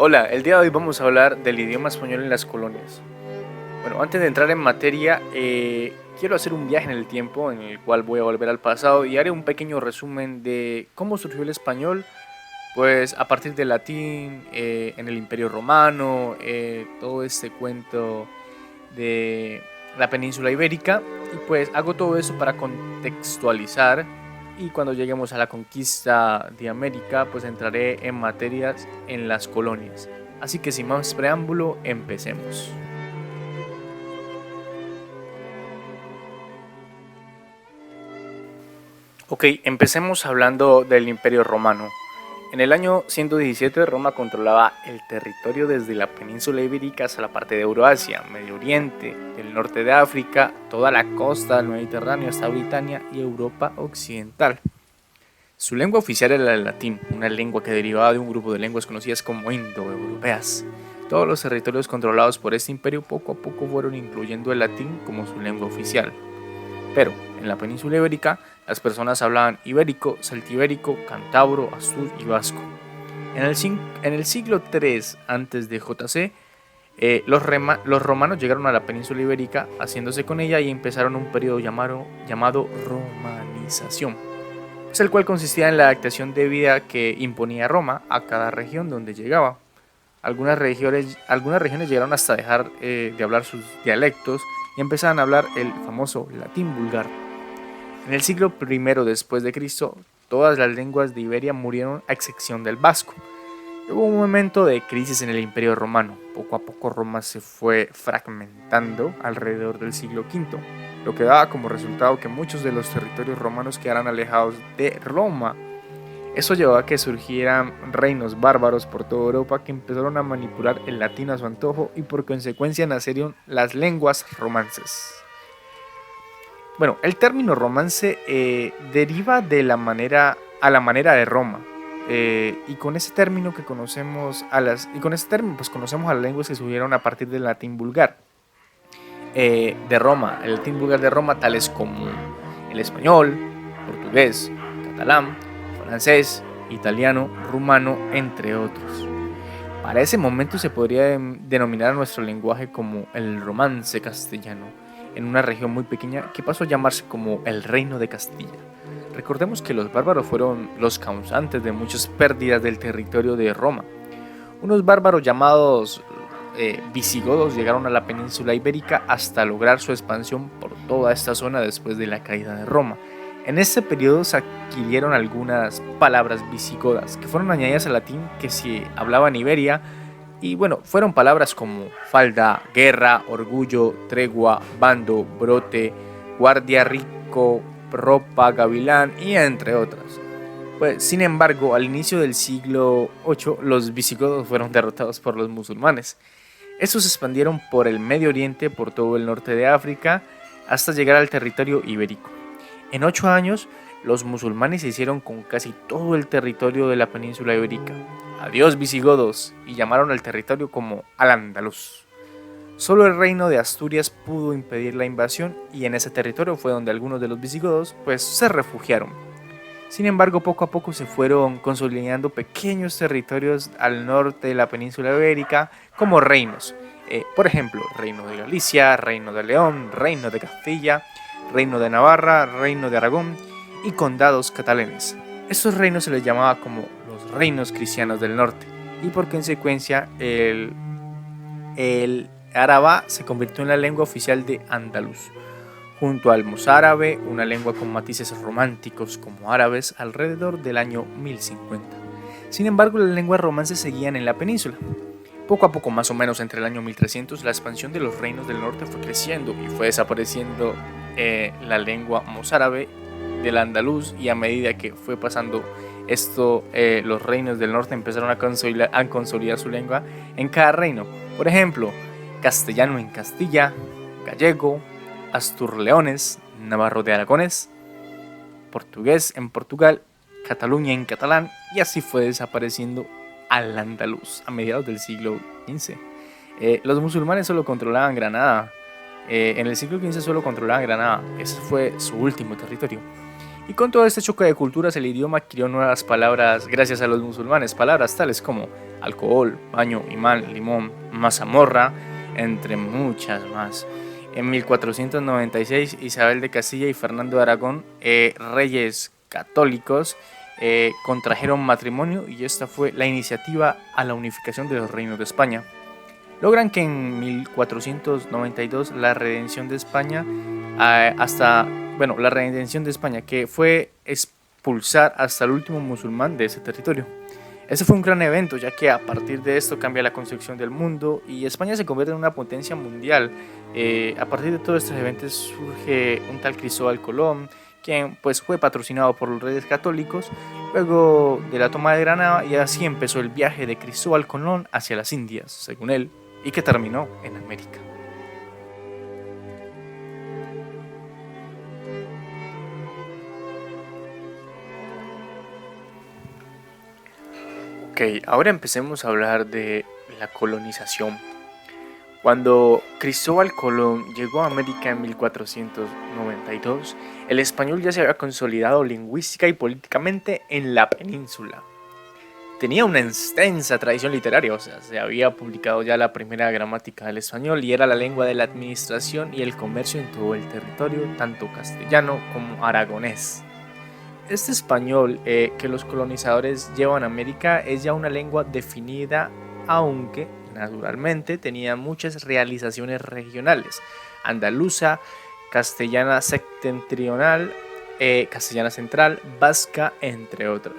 Hola, el día de hoy vamos a hablar del idioma español en las colonias. Bueno, antes de entrar en materia, quiero hacer un viaje en el tiempo en el cual voy a volver al pasado y haré un pequeño resumen de cómo surgió el español, pues a partir del latín, en el Imperio Romano, todo este cuento de la península ibérica, y pues hago todo eso para contextualizar, y cuando lleguemos a la conquista de América pues entraré en materias en las colonias. Así que sin más preámbulo, empecemos. Ok, empecemos hablando del Imperio Romano. En el año 117 Roma controlaba el territorio desde la península ibérica hasta la parte de Euroasia, Medio Oriente, el norte de África, toda la costa del Mediterráneo hasta Britania y Europa occidental. Su lengua oficial era el latín, una lengua que derivaba de un grupo de lenguas conocidas como indoeuropeas. Todos los territorios controlados por este imperio poco a poco fueron incluyendo el latín como su lengua oficial. Pero en la península ibérica las personas hablaban ibérico, celtibérico, cántabro, astur y vasco. En el siglo III antes de JC, los romanos llegaron a la península ibérica haciéndose con ella y empezaron un periodo llamado romanización, pues el cual consistía en la adaptación de vida que imponía Roma a cada región donde llegaba. Algunas regiones llegaron hasta dejar de hablar sus dialectos y empezaron a hablar el famoso latín vulgar. En el siglo I después de Cristo, todas las lenguas de Iberia murieron a excepción del vasco. Hubo un momento de crisis en el Imperio Romano. Poco a poco Roma se fue fragmentando alrededor del siglo V, lo que daba como resultado que muchos de los territorios romanos quedaran alejados de Roma. Eso llevó a que surgieran reinos bárbaros por toda Europa que empezaron a manipular el latín a su antojo y por consecuencia nacieron las lenguas romances. Bueno, el término romance deriva de la manera de Roma. Y con ese término conocemos a las lenguas que surgieron a partir del latín vulgar de Roma, el latín vulgar de Roma, tales como el español, portugués, catalán, francés, italiano, rumano, entre otros. Para ese momento se podría denominar a nuestro lenguaje como el romance castellano, en una región muy pequeña que pasó a llamarse como el Reino de Castilla. Recordemos que los bárbaros fueron los causantes de muchas pérdidas del territorio de Roma. Unos bárbaros llamados visigodos llegaron a la península ibérica hasta lograr su expansión por toda esta zona después de la caída de Roma. En este periodo se adquirieron algunas palabras visigodas que fueron añadidas al latín que se hablaba en Iberia, y bueno, fueron palabras como falda, guerra, orgullo, tregua, bando, brote, guardia, rico, ropa, gavilán y entre otras. Pues, sin embargo, al inicio del siglo VIII, los visigodos fueron derrotados por los musulmanes. Estos se expandieron por el Medio Oriente, por todo el norte de África, hasta llegar al territorio ibérico. En 8 años, los musulmanes se hicieron con casi todo el territorio de la península ibérica. Adiós visigodos, y llamaron al territorio como Al-Ándalus. Solo el reino de Asturias pudo impedir la invasión, y en ese territorio fue donde algunos de los visigodos pues se refugiaron. Sin embargo, poco a poco se fueron consolidando pequeños territorios al norte de la península ibérica como reinos. Por ejemplo, Reino de Galicia, Reino de León, Reino de Castilla, Reino de Navarra, Reino de Aragón y condados catalanes. Estos reinos se les llamaba como los reinos cristianos del norte, y por consecuencia el árabe se convirtió en la lengua oficial de Andaluz, junto al mozárabe, una lengua con matices románticos como árabes, alrededor del año 1050. Sin embargo, las lenguas romances seguían en la península. Poco a poco, más o menos entre el año 1300, la expansión de los reinos del norte fue creciendo y fue desapareciendo la lengua mozárabe del andaluz, y a medida que fue pasando esto, los reinos del norte empezaron a consolidar su lengua en cada reino. Por ejemplo, castellano en Castilla, gallego, asturleones, navarro de Aragones, portugués en Portugal, Cataluña en catalán, y así fue desapareciendo al andaluz a mediados del siglo XV. Los musulmanes solo controlaban Granada. En el siglo XV solo controlaban Granada. Ese fue su último territorio. Y con todo este choque de culturas, el idioma adquirió nuevas palabras gracias a los musulmanes, palabras tales como alcohol, baño, imán, limón, mazamorra, entre muchas más. En 1496, Isabel de Castilla y Fernando de Aragón, reyes católicos, contrajeron matrimonio y esta fue la iniciativa a la unificación de los reinos de España. Logran que en 1492 la redención de España, la redención de España, que fue expulsar hasta el último musulmán de ese territorio. Ese fue un gran evento, ya que a partir de esto cambia la concepción del mundo y España se convierte en una potencia mundial. A partir de todos estos eventos surge un tal Cristóbal Colón, quien pues fue patrocinado por los reyes católicos, luego de la toma de Granada, y así empezó el viaje de Cristóbal Colón hacia las Indias, según él, y que terminó en América. Ok, ahora empecemos a hablar de la colonización. Cuando Cristóbal Colón llegó a América en 1492, el español ya se había consolidado lingüística y políticamente en la península. Tenía una extensa tradición literaria, o sea, se había publicado ya la primera gramática del español y era la lengua de la administración y el comercio en todo el territorio, tanto castellano como aragonés. Este español que los colonizadores llevan a América es ya una lengua definida, aunque naturalmente tenía muchas realizaciones regionales: andaluza, castellana septentrional, castellana central, vasca, entre otras.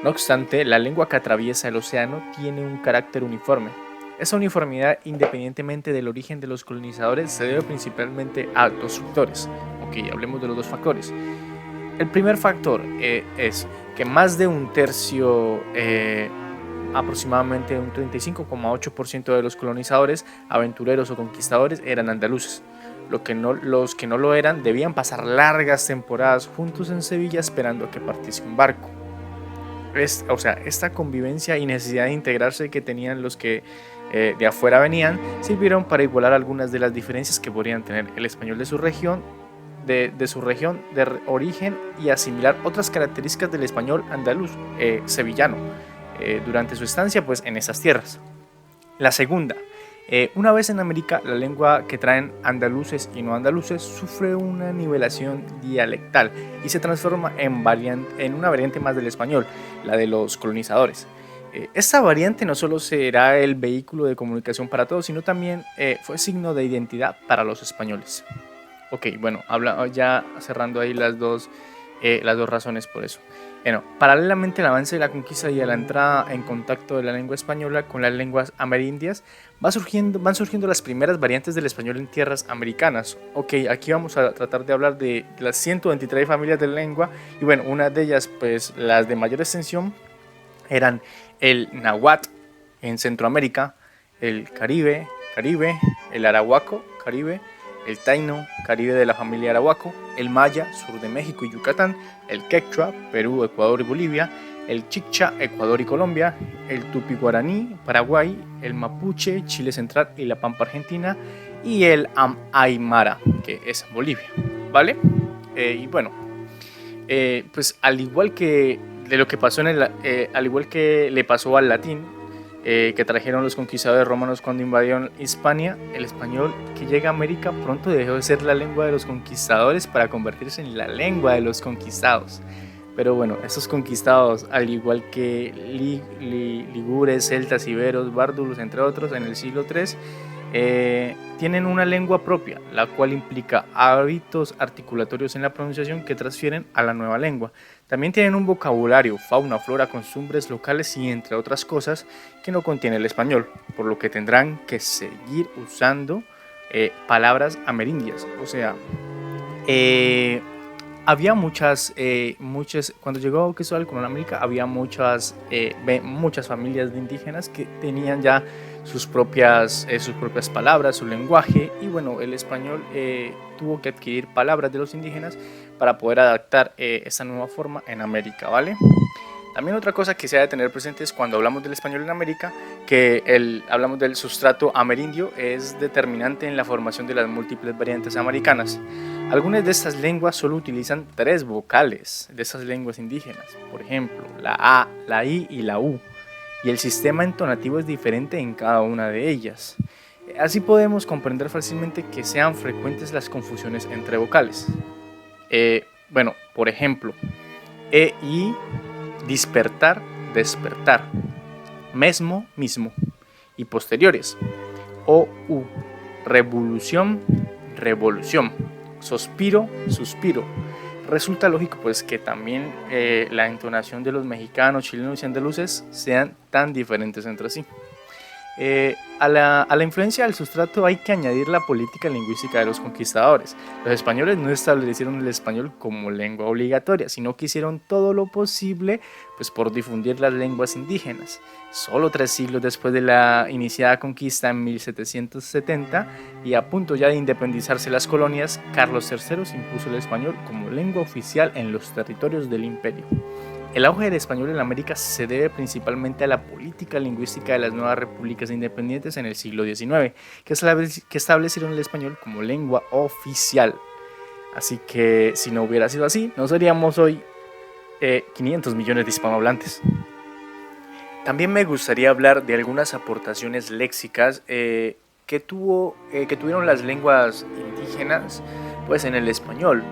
No obstante, la lengua que atraviesa el océano tiene un carácter uniforme. Esa uniformidad, independientemente del origen de los colonizadores, se debe principalmente a dos factores. Ok, hablemos de los dos factores. El primer factor es que más de un tercio, aproximadamente un 35,8% de los colonizadores, aventureros o conquistadores eran andaluces. Los que no lo eran debían pasar largas temporadas juntos en Sevilla esperando a que partiese un barco. Esta convivencia y necesidad de integrarse que tenían los que de afuera venían sirvieron para igualar algunas de las diferencias que podrían tener el español de su región de origen y asimilar otras características del español andaluz sevillano durante su estancia pues en esas tierras. La segunda, una vez en América, la lengua que traen andaluces y no andaluces sufre una nivelación dialectal y se transforma en una variante más del español, la de los colonizadores. Esta variante no solo será el vehículo de comunicación para todos, sino también fue signo de identidad para los españoles. Ok, bueno, ya cerrando ahí las dos razones por eso. Bueno, paralelamente al avance de la conquista y a la entrada en contacto de la lengua española con las lenguas amerindias, van surgiendo las primeras variantes del español en tierras americanas. Ok, aquí vamos a tratar de hablar de las 123 familias de lengua, y bueno, una de ellas, pues las de mayor extensión, eran el náhuatl en Centroamérica, el Caribe, el arahuaco, Caribe, el taíno, Caribe de la familia arahuaco, el maya, sur de México y Yucatán, el quechua, Perú, Ecuador y Bolivia, el chicha, Ecuador y Colombia, el tupi-guaraní, Paraguay, el mapuche, Chile central y la Pampa Argentina, y el aymara, que es Bolivia, ¿vale? Y bueno, pues al igual que le pasó al latín, que trajeron los conquistadores romanos cuando invadieron Hispania, el español que llega a América pronto dejó de ser la lengua de los conquistadores para convertirse en la lengua de los conquistados. Pero bueno, estos conquistados, al igual que ligures, celtas, iberos, bárdulos, entre otros, en el siglo III, tienen una lengua propia, la cual implica hábitos articulatorios en la pronunciación que transfieren a la nueva lengua. También tienen un vocabulario, fauna, flora, costumbres locales y entre otras cosas que no contiene el español, por lo que tendrán que seguir usando palabras amerindias. O sea, había muchas, cuando llegó Cristóbal Colón a América, había muchas familias de indígenas que tenían ya sus propias palabras, su lenguaje, y bueno, el español tuvo que adquirir palabras de los indígenas para poder adaptar esta nueva forma en América, ¿vale? También otra cosa que se ha de tener presente es cuando hablamos del español en América, que hablamos del sustrato amerindio, es determinante en la formación de las múltiples variantes americanas. Algunas de estas lenguas solo utilizan 3 vocales de esas lenguas indígenas, por ejemplo, la A, la I y la U. y el sistema entonativo es diferente en cada una de ellas. Así podemos comprender fácilmente que sean frecuentes las confusiones entre vocales. Por ejemplo, i, despertar, despertar, mesmo, mismo, y posteriores, o u, revolución, revolución, suspiro, suspiro. Resulta lógico pues que también la entonación de los mexicanos, chilenos y andaluces sean tan diferentes entre sí. A la influencia del sustrato hay que añadir la política lingüística de los conquistadores. Los españoles no establecieron el español como lengua obligatoria, sino que hicieron todo lo posible pues, por difundir las lenguas indígenas. Solo 3 siglos después de la iniciada conquista en 1770 y a punto ya de independizarse las colonias, Carlos III se impuso el español como lengua oficial en los territorios del imperio. El auge del español en América se debe principalmente a la política lingüística de las nuevas repúblicas independientes en el siglo XIX, que establecieron el español como lengua oficial. Así que si no hubiera sido así, no seríamos hoy 500 millones de hispanohablantes. También me gustaría hablar de algunas aportaciones léxicas que tuvieron las lenguas indígenas pues, en el español.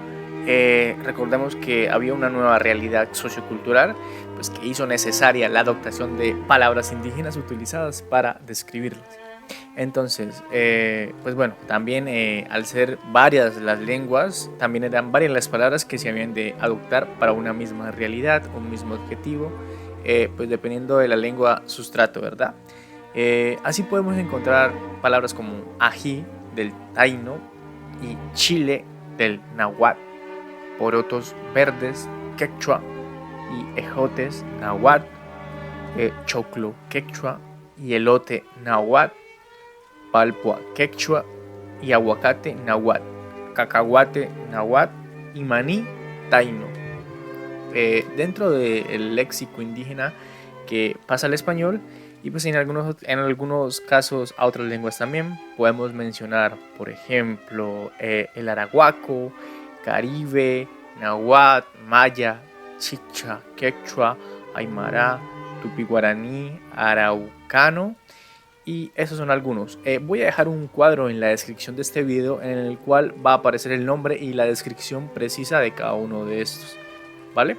Recordemos que había una nueva realidad sociocultural pues, que hizo necesaria la adoptación de palabras indígenas utilizadas para describirlas. Entonces, también al ser varias las lenguas, también eran varias las palabras que se habían de adoptar para una misma realidad, un mismo objetivo, pues dependiendo de la lengua sustrato, ¿verdad? Así podemos encontrar palabras como ají del taíno y chile del náhuatl, porotos verdes quechua y ejotes náhuatl, choclo quechua y elote náhuatl, palpua quechua y aguacate náhuatl, cacahuate náhuatl y maní taíno. Dentro del léxico indígena que pasa al español y pues en algunos casos a otras lenguas también podemos mencionar, por ejemplo, el arahuaco, caribe, náhuatl, maya, chicha, quechua, aymara, tupi-guaraní, araucano y esos son algunos. Voy a dejar un cuadro en la descripción de este video en el cual va a aparecer el nombre y la descripción precisa de cada uno de estos, ¿vale?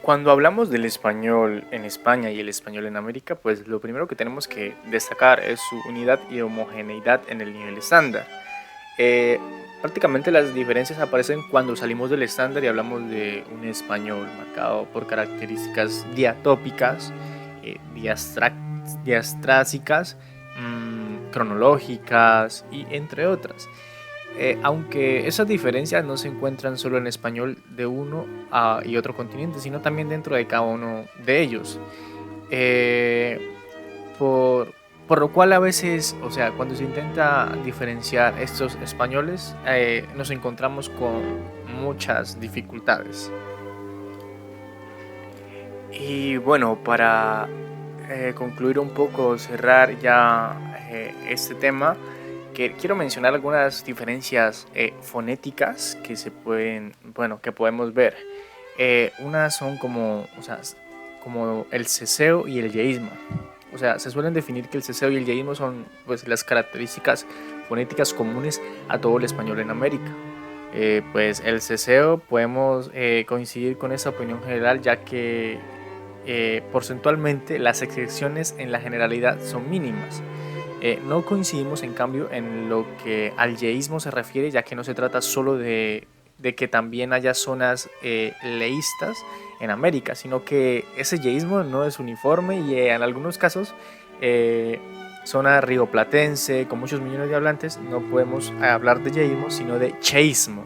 Cuando hablamos del español en España y el español en América, pues lo primero que tenemos que destacar es su unidad y homogeneidad en el nivel estándar. Prácticamente las diferencias aparecen cuando salimos del estándar y hablamos de un español marcado por características diatópicas, diastrásicas, cronológicas y entre otras. Aunque esas diferencias no se encuentran solo en español de uno y otro continente, sino también dentro de cada uno de ellos. Por lo cual a veces, o sea, cuando se intenta diferenciar estos españoles, nos encontramos con muchas dificultades. Y bueno, para concluir un poco, cerrar ya este tema, quiero mencionar algunas diferencias fonéticas que podemos ver. Unas son como el ceseo y el yeísmo. O sea, se suelen definir que el ceseo y el yeísmo son pues, las características fonéticas comunes a todo el español en América. Pues el ceseo podemos coincidir con esa opinión general, ya que porcentualmente las excepciones en la generalidad son mínimas. No coincidimos en cambio en lo que al yeísmo se refiere, ya que no se trata solo de que también haya zonas leístas en América, sino que ese yeísmo no es uniforme y en algunos casos zona rioplatense con muchos millones de hablantes no podemos hablar de yeísmo sino de cheísmo.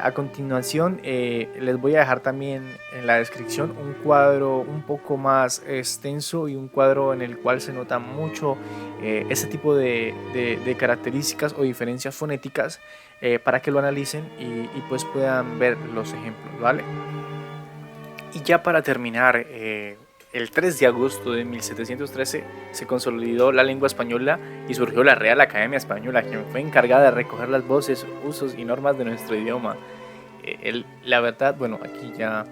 A continuación les voy a dejar también en la descripción un cuadro un poco más extenso y un cuadro en el cual se nota mucho ese tipo de características o diferencias fonéticas para que lo analicen y pues puedan ver los ejemplos, ¿vale? Y ya para terminar, el 3 de agosto de 1713 se consolidó la lengua española y surgió la Real Academia Española, quien fue encargada de recoger las voces, usos y normas de nuestro idioma. La verdad, bueno, aquí ya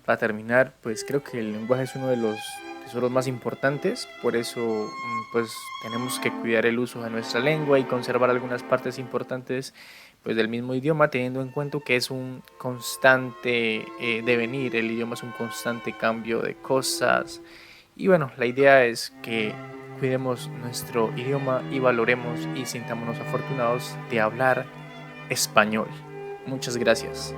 para terminar, pues creo que el lenguaje es uno de los tesoros más importantes, por eso pues tenemos que cuidar el uso de nuestra lengua y conservar algunas partes importantes pues del mismo idioma, teniendo en cuenta que es un constante devenir, el idioma es un constante cambio de cosas. Y bueno, la idea es que cuidemos nuestro idioma y valoremos y sintámonos afortunados de hablar español. Muchas gracias.